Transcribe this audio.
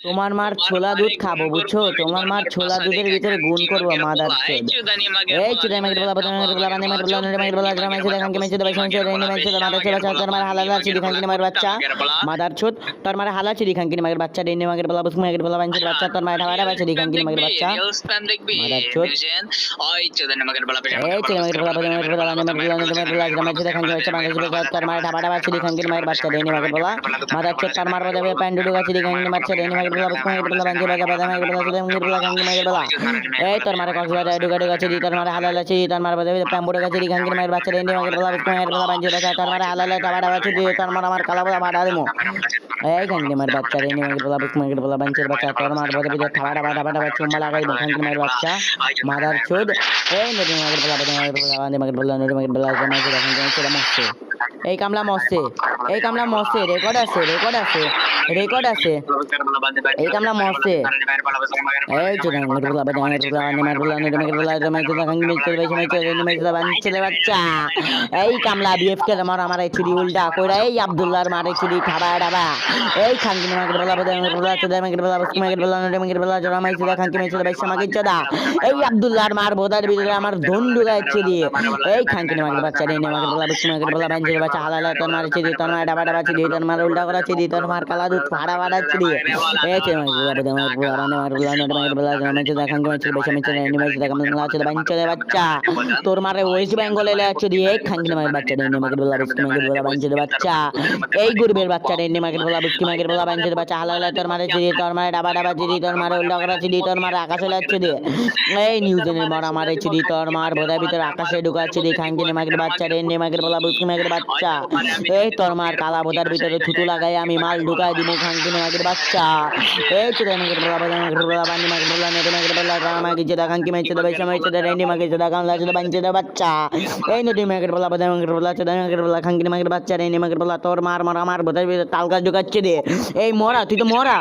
তোমার মার ছোলা দুধ খাবো বুঝছো, তোমার মার ছোলা দুধের ভিতরে গুণ করবো মাদার চোদ। এই চুদাই মাগের বলা বদন মাগের বলা বান্দে মাগের বলা নরে মাগের বলা জরা মাইছে দেখান কি মাইছে দবাই সময় রেনি মাইছে মাদার চোদ বাচ্চা তোর মার হালাল আছে দেখান কি মাগের বাচ্চা মাদার চোদ তোর মার হালাল আছে দেখান কি মাগের বাচ্চা রেনি মাগের বলা বুস মাগের বলা বাঞ্চের বাচ্চা তোর মার ঢাবাড়া বাচ্চা দেখান কি মাগের বাচ্চা মাদার চোদ। এই চুদাই মাগের বলা বদন মাগের বলা বান্দে মাগের বলা নরে মাগের বলা জরা মাইছে দেখান কি মাইছে মাদার চোদ তোর মার ঢাবাড়া বাচ্চা দেখান কি মাগের বাচ্চা রেনি মাগের বলা মাদার চোদ তোর মার বদে প্যান্ডু গাছে দেখান কি মারছে রেনি মাগের বলা বুস মাগের বলা বাঞ্চের বাচ্চা বাদাম মাগের বলা চুদাই মাগের বলা গাঙ্গি মাগের বলা এই তোর মারে কক্সবাজার ডুগাডু গাছে দি তোর মারে হালাল আছে তোর মার বদে প্যাম্বুড়ো গাছে দি গাঙ্গি মাগের বাচ্চা রেনি মাগের বলা বুস মাগের বলা বাঞ্চের বাচ্চা তোর মারে হালাল টাবাড়া বাচ্চা দি তোর মার আমার কালা বলা ভাড়া দিমু এই গাঙ্গি মাগের বাচ্চা রেনি মাগের বলা বুস মাগের বলা বাঞ্চের বাচ্চা তোর মার বদে বিদে ঠাবাড়া বাড়া বাড়া চুম্মা লাগাই দি গাঙ্গি মাগের বাচ্চা মাদার চোদ। এই নদী মাগের বলা বদে মাগের বলা বান্দে মাগের বলা নদী মাগের বলা জমাইছে দেখেন কেমন ছেলে মস্তে এই কামলা মস্তে এই কামলা মস্তে রেকর্ড আছে রেকর্ড আছে রেকর্ড আছে এই কামলা মস্তে এই চোদ মাগের বলা বদে মাগের বলা বান্দে মাগের বলা নদী মাগের বলা জমাইছে দেখেন কি মিচে বেশি মিচে রেনি মাইছে বাঞ্চের বাচ্চা এই কামলা বিএফ কে আমার ছুরি উল্টা কইরা এই আব্দুল্লাহর মারে ছুরি খাবা ডাবা এই খানকি মাগের বলা বদে মাগের বলা চোদ মাগের বলা বুস মাগের বলা নদী মাগের বলা জমাইছে দেখেন কি মিচে বেশি মাগের চোদা এই আব্দুল্লাহর মার বোদার ভিতরে আমার ধন্ডু গাইছে দিয়ে এই খানকি মাগের বাচ্চা রেনি মাগের বলা বুস মাগের বলা বাঞ্চের বাচ্চা হালাল তোর মারছে দিয়ে তোর মার ডাবা ডাবা দিয়ে তোর মার উল্টা করাছে দিয়ে তোর মার কালা দুধ ফাড়া ফাড়াচ্ছে দিয়ে এই চে মাগের বলা বদে মাগের বলা বান্দে মাগের বলা নদী মাগের বলা জমাইছে দেখেন কি মিচে বেশি মিচে রেনি মাইছে দেখেন আছে বাঞ্চের বাচ্চা তোর মারে ওয়েস্ট বেঙ্গলে লেছে দিয়ে এই খানকি মাগের বাচ্চা রেনি মাগের বলা বুস মাগের বলা বাঞ্চের বাচ্চা এই গুরবের বাচ্চা রেনি মাগের বলা বুস মাগের বলা বাঞ্চের বাচ্চা হালাল তোর মারে দিয়ে তোর মারে ডাবা ডাবা দিয়ে তোর মারে উল্টা করাছে দিয়ে তোর মারে আকাশে লাগছে দিয়ে এই নিউজেনের মারা মারেছে দিয়ে তোর মার বোধার ভিতরে আকাশে ঢুকাচ্ছে দিয়ে খানকি মাগের বাচ্চা রেনি মাগের বলা বুস মাগের বাচ্চা এই তোর মার কালা বোধার ভিতরে থুতু লাগাই আমি মাল ঢুকাই দিব খানকি মাগের বাচ্চা এই চুদাই মাগের বলা মাগের বলা বান্দি মাগের বলা নেতে মাগের বলা মাগের যেটা খানকি মাইছে দেবে সময় চুদা রেনি মাগের যেটা গান লাগছে বাঞ্চে দে বাচ্চা এই নদী মাগের বলা বাদাম মাগের বলা চুদা মাগের বলা খানকি মাগের বাচ্চা রেনি মাগের বলা তোর মার মার আমার বোধার ভিতরে তাল গাছ ঢুকাচ্ছে দে এই মরা তুই তো মরা